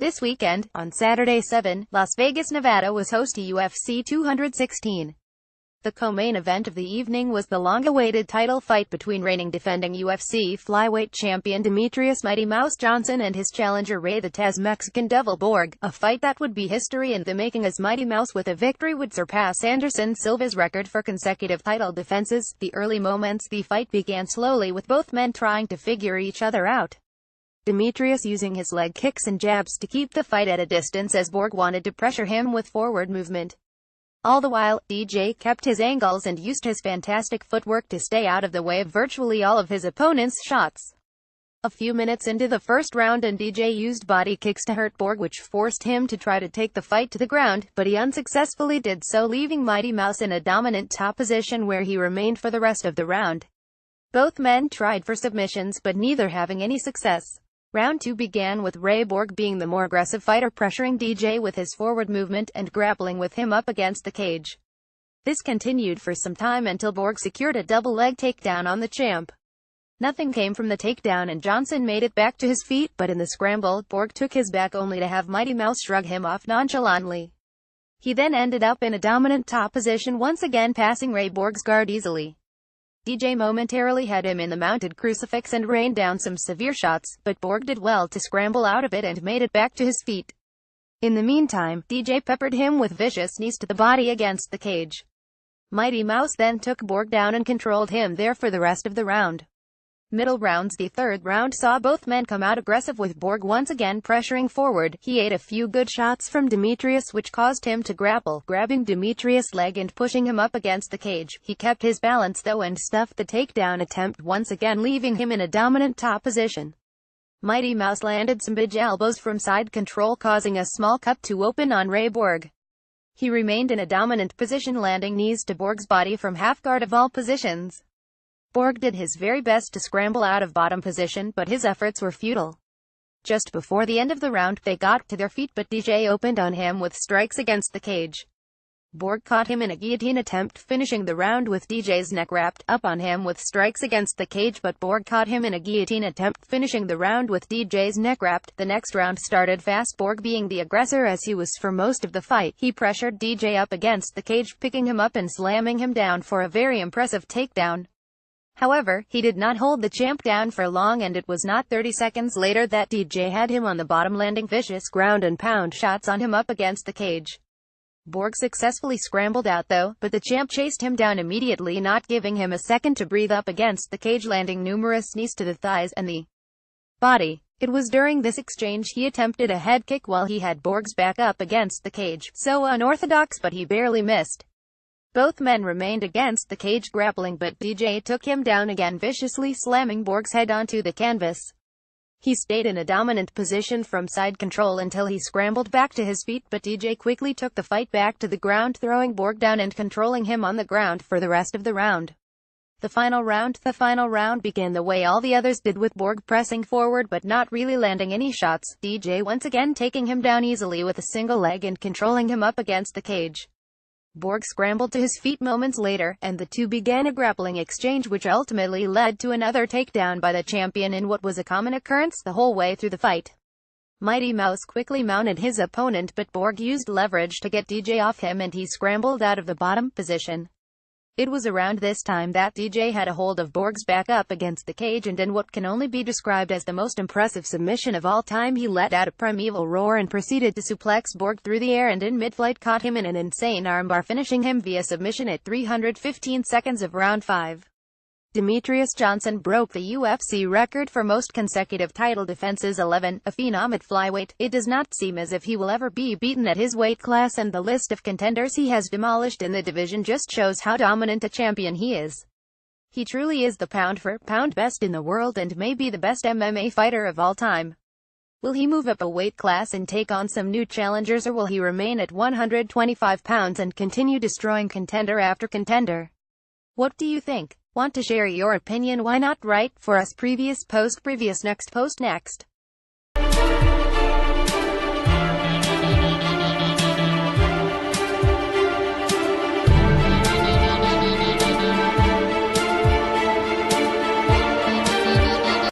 This weekend, on Saturday 7, Las Vegas, Nevada was host to UFC 216. The co-main event of the evening was the long-awaited title fight between reigning defending UFC flyweight champion Demetrious Mighty Mouse Johnson and his challenger Rey the Taz Mexican Devil Borg, a fight that would be history in the making as Mighty Mouse with a victory would surpass Anderson Silva's record for consecutive title defenses. The early moments the fight began slowly with both men trying to figure each other out. Demetrious using his leg kicks and jabs to keep the fight at a distance as Borg wanted to pressure him with forward movement. All the while, DJ kept his angles and used his fantastic footwork to stay out of the way of virtually all of his opponent's shots. A few minutes into the first round and DJ used body kicks to hurt Borg, which forced him to try to take the fight to the ground, but he unsuccessfully did so, leaving Mighty Mouse in a dominant top position where he remained for the rest of the round. Both men tried for submissions but neither having any success. Round 2 began with Rey Borg being the more aggressive fighter, pressuring DJ with his forward movement and grappling with him up against the cage. This continued for some time until Borg secured a double leg takedown on the champ. Nothing came from the takedown and Johnson made it back to his feet, but in the scramble, Borg took his back only to have Mighty Mouse shrug him off nonchalantly. He then ended up in a dominant top position, once again passing Rey Borg's guard easily. DJ momentarily had him in the mounted crucifix and rained down some severe shots, but Borg did well to scramble out of it and made it back to his feet. In the meantime, DJ peppered him with vicious knees to the body against the cage. Mighty Mouse then took Borg down and controlled him there for the rest of the round. Middle rounds. The third round saw both men come out aggressive, with Borg once again pressuring forward. He ate a few good shots from Demetrious, which caused him to grapple, grabbing Demetrious' leg and pushing him up against the cage. He kept his balance though and stuffed the takedown attempt once again, leaving him in a dominant top position. Mighty Mouse landed some big elbows from side control, causing a small cup to open on Rey Borg. He remained in a dominant position, landing knees to Borg's body from half guard of all positions. Borg did his very best to scramble out of bottom position, but his efforts were futile. Just before the end of the round, they got to their feet, but DJ opened on him with strikes against the cage. Borg caught him in a guillotine attempt, finishing the round with DJ's neck wrapped up on him with strikes against the cage, but Borg caught him in a guillotine attempt, finishing the round with DJ's neck wrapped. The next round started fast, Borg being the aggressor as he was for most of the fight. He pressured DJ up against the cage, picking him up and slamming him down for a very impressive takedown. However, he did not hold the champ down for long, and it was not 30 seconds later that DJ had him on the bottom, landing vicious ground and pound shots on him up against the cage. Borg successfully scrambled out though, but the champ chased him down immediately, not giving him a second to breathe up against the cage, landing numerous knees to the thighs and the body. It was during this exchange he attempted a head kick while he had Borg's back up against the cage. So unorthodox, but he barely missed. Both men remained against the cage grappling, but DJ took him down again, viciously slamming Borg's head onto the canvas. He stayed in a dominant position from side control until he scrambled back to his feet, but DJ quickly took the fight back to the ground, throwing Borg down and controlling him on the ground for the rest of the round. The final round began the way all the others did, with Borg pressing forward but not really landing any shots, DJ once again taking him down easily with a single leg and controlling him up against the cage. Borg scrambled to his feet moments later, and the two began a grappling exchange which ultimately led to another takedown by the champion in what was a common occurrence the whole way through the fight. Mighty Mouse quickly mounted his opponent, but Borg used leverage to get DJ off him and he scrambled out of the bottom position. It was around this time that DJ had a hold of Borg's back up against the cage, and in what can only be described as the most impressive submission of all time, he let out a primeval roar and proceeded to suplex Borg through the air, and in mid-flight caught him in an insane armbar, finishing him via submission at 315 seconds of round 5. Demetrious Johnson broke the UFC record for most consecutive title defenses, 11, a phenom at flyweight. It does not seem as if he will ever be beaten at his weight class, and the list of contenders he has demolished in the division just shows how dominant a champion he is. He truly is the pound-for-pound best in the world and may be the best MMA fighter of all time. Will he move up a weight class and take on some new challengers, or will he remain at 125 pounds and continue destroying contender after contender? What do you think? Want to share your opinion? Why not write for us? Previous post, next post, next.